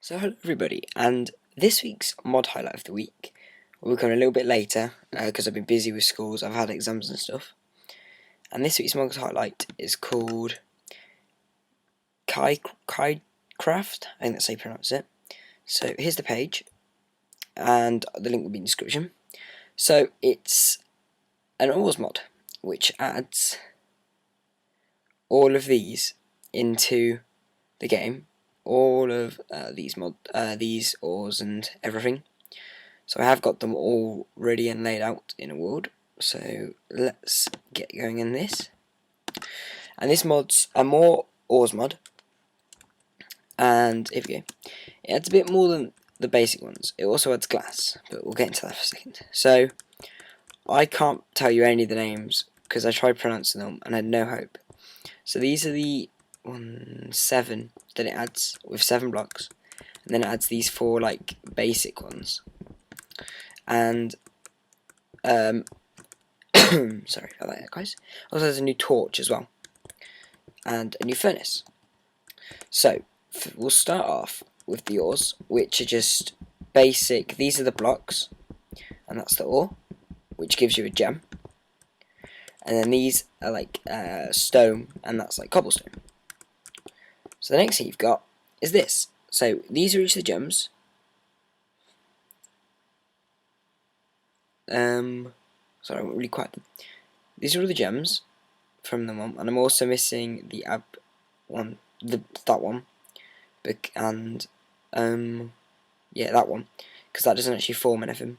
So hello everybody, and this week's mod highlight of the week will come a little bit later because I've been busy with schools, I've had exams and stuff. And this week's mod highlight is called KaijCraft, I think that's how you pronounce it. So here's the page, and the link will be in the description. So it's an ores mod, which adds all of these into the game. All of these ores and everything. So I have got them all ready and laid out in a world. So let's get going in this. And this mod's a more ores mod. And here we go. It adds a bit more than the basic ones. It also adds glass, but we'll get into that for a second. So I can't tell you any of the names because I tried pronouncing them and had no hope. So these are the 7 that it adds with 7 blocks, and then it adds these 4 like basic ones, and sorry about that, guys. Also, there's a new torch as well, and a new furnace. So we'll start off with the ores, which are just basic. These are the blocks, and that's the ore, which gives you a gem. And then these are like stone, and that's like cobblestone. So the next thing you've got is this. So these are each of the gems. Sorry, I went really quiet. These are all the gems from the one, and I'm also missing the that one, and yeah, that one, because that doesn't actually form anything.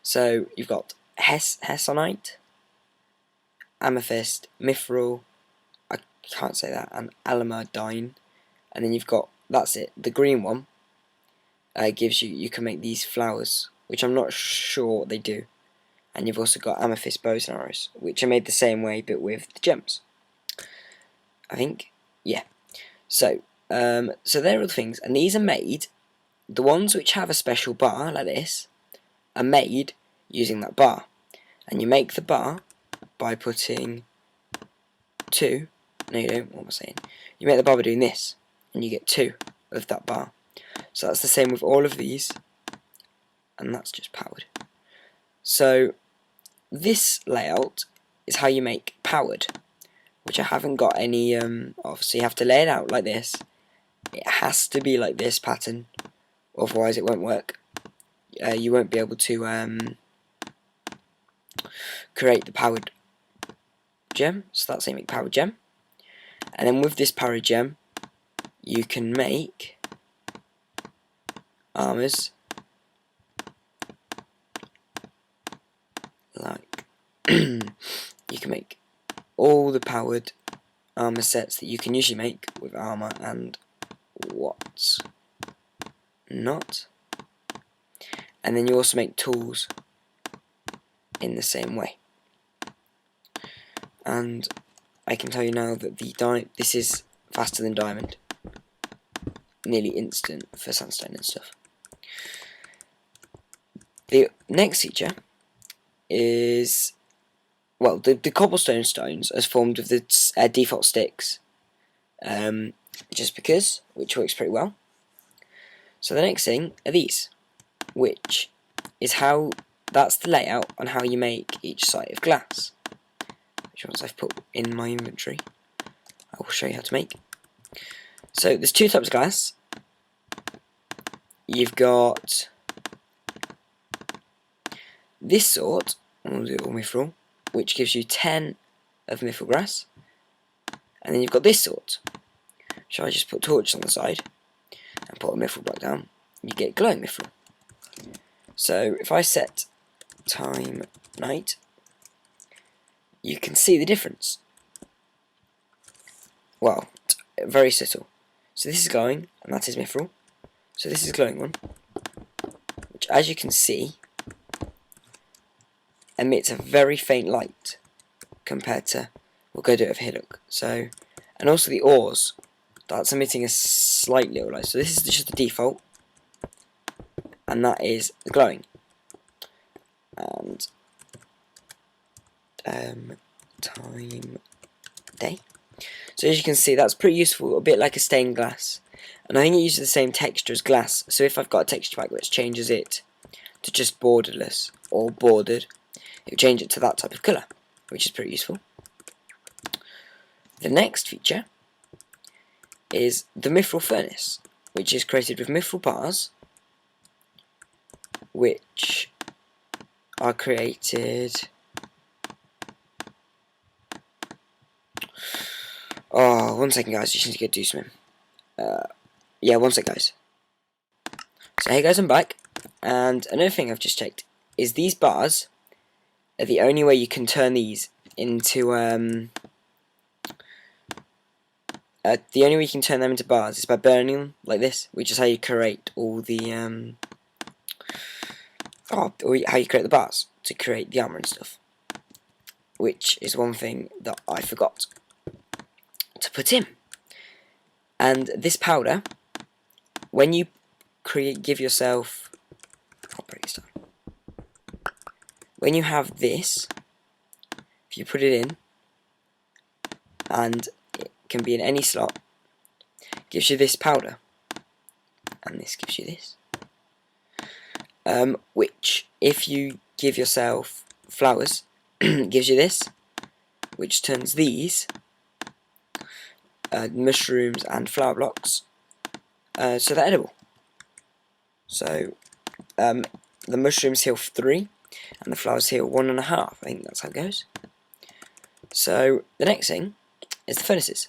So you've got hessonite, amethyst, mithril, I can't say that, and alamadine, and then you've got, that's it, the green one gives you can make these flowers, which I'm not sure what they do, and you've also got amethyst bows and arrows, which are made the same way but with the gems, I think, yeah. So so they're all the things, and these are made, the ones which have a special bar like this are made using that bar, and you make the bar by putting 2, no you don't, what am I saying, you make the bar by doing this, and you get 2 of that bar. So that's the same with all of these, and that's just powered. So this layout is how you make powered, which I haven't got any of, so you have to lay it out like this. It has to be like this pattern, otherwise it won't work. You won't be able to create the powered gem, so that's how you make powered gem. And then with this powered gem you can make armors like you can make all the powered armor sets that you can usually make with armor and what's not, and then you also make tools in the same way. And I can tell you now that this is faster than diamond, nearly instant for sandstone and stuff. The next feature is, well, the cobblestone stones as formed with the default sticks, just because, which works pretty well. So the next thing are these, which is how, that's the layout on how you make each side of glass, which ones I've put in my inventory. I will show you how to make. So there's 2 types of glass. You've got this sort, and we'll do it all mithril, which gives you 10 of mithril grass, and then you've got this sort, which I just put torches on the side and put a mithril block down. You get glowing mithril. So if I set time night, you can see the difference. Well, very subtle. So this is glowing, and that is mithril. So this is glowing one, which, as you can see, emits a very faint light compared to, we'll go do it over here, look. So, and also the ores, that's emitting a slight little light. So this is just the default, and that is glowing. And time day. So as you can see, that's pretty useful, a bit like a stained glass. and I think it uses the same texture as glass. So if I've got a texture pack which changes it to just borderless or bordered, it will change it to that type of colour, which is pretty useful. The next feature is the mithril furnace, which is created with mithril bars, which are created. Oh, 1 second, guys. Just need to go do something. Yeah, 1 sec, guys. So hey, guys, I'm back, and another thing I've just checked is these bars are the only way you can turn these into the only way you can turn them into bars is by burning them like this, which is how you create all the or how you create the bars to create the armor and stuff. Which is one thing that I forgot to put in. And this powder, when you give yourself, when you have this, if you put it in, and it can be in any slot, gives you this powder, and this gives you this. Which, if you give yourself flowers, gives you this, which turns these mushrooms and flower blocks so they're edible. So the mushrooms heal 3 and the flowers heal 1.5. I think that's how it goes. So the next thing is the furnaces.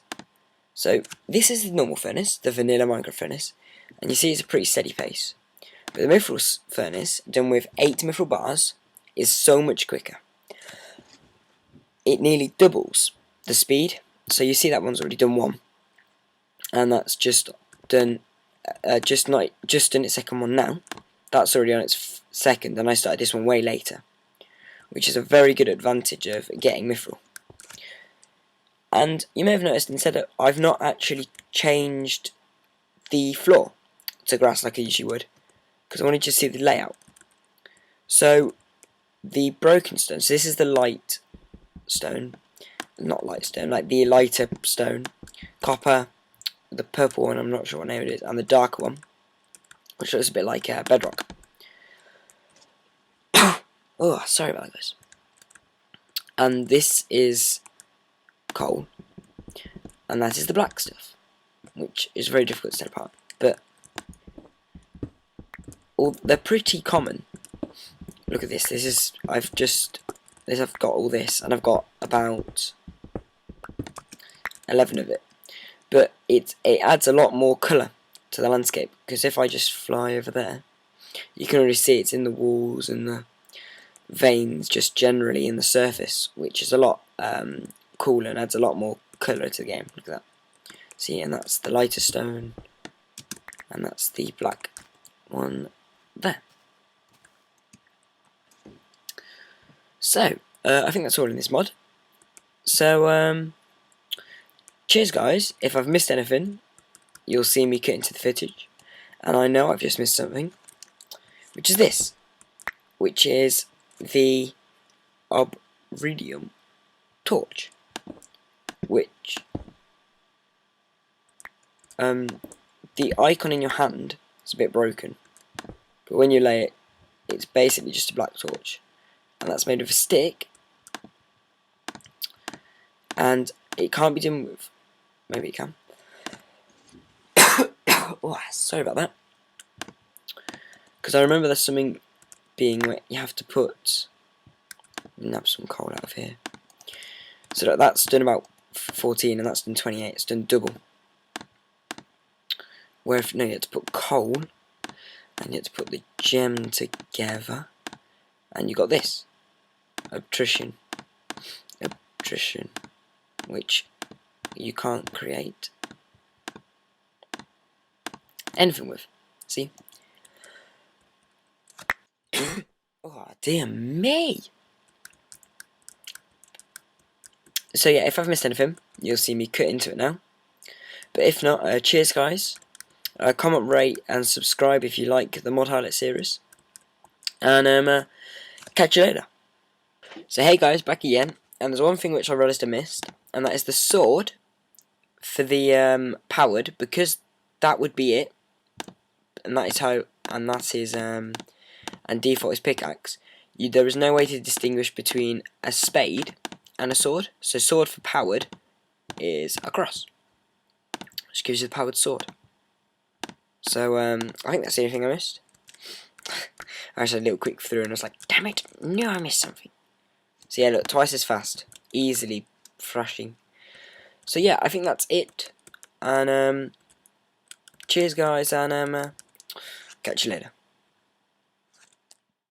So this is the normal furnace, the vanilla Minecraft furnace, and you see it's a pretty steady pace. But the mithril furnace, done with 8 mithril bars, is so much quicker. It nearly doubles the speed. So you see that one's already done 1, and that's just done, just done its second one now. That's already on its second, and I started this one way later, which is a very good advantage of getting mithril. And you may have noticed instead of, I've not actually changed the floor to grass like I usually would, because I wanted to see the layout. So the broken stone, so this is the light stone, not light stone, like the lighter stone, copper, the purple one, I'm not sure what name it is, and the darker one, which looks a bit like bedrock. Oh, sorry about that, guys. And this is coal, and that is the black stuff, which is very difficult to tell apart, but they're pretty common. Look at this. I've got all this, and I've got about 11 of it. But it adds a lot more colour to the landscape, because if I just fly over there, you can already see it's in the walls and the veins, just generally in the surface, which is a lot cooler and adds a lot more colour to the game. Look at that. See, and that's the lighter stone, and that's the black one there. So, I think that's all in this mod. So, cheers, guys. If I've missed anything, you'll see me cut into the footage, and I know I've just missed something, which is this, which is the Obsidian torch, which the icon in your hand is a bit broken, but when you lay it, it's basically just a black torch, and that's made of a stick, and it can't be done with, maybe it can. Oh, sorry about that, because I remember there's something being where you have to put, nab some coal out of here. So that's done about 14, and that's done 28. It's done double. Where if no, you had to put coal, and you had to put the gem together, and you got this obsidian, which you can't create anything with. See? Oh dear me! So yeah, if I've missed anything, you'll see me cut into it now. But if not, cheers, guys. Comment, rate, and subscribe if you like the mod highlight series. And catch you later. So hey guys, back again. And there's one thing which I realised I missed, and that is the sword for the powered, because that would be it. And that is how, and that is and default is pickaxe. There is no way to distinguish between a spade and a sword. So sword for powered is a cross, which gives you the powered sword. So I think that's the only thing I missed. I just had a little quick through and I was like, damn it, no, I missed something. So yeah, look, twice as fast, easily thrashing. So yeah, I think that's it. And cheers guys, and catch you later.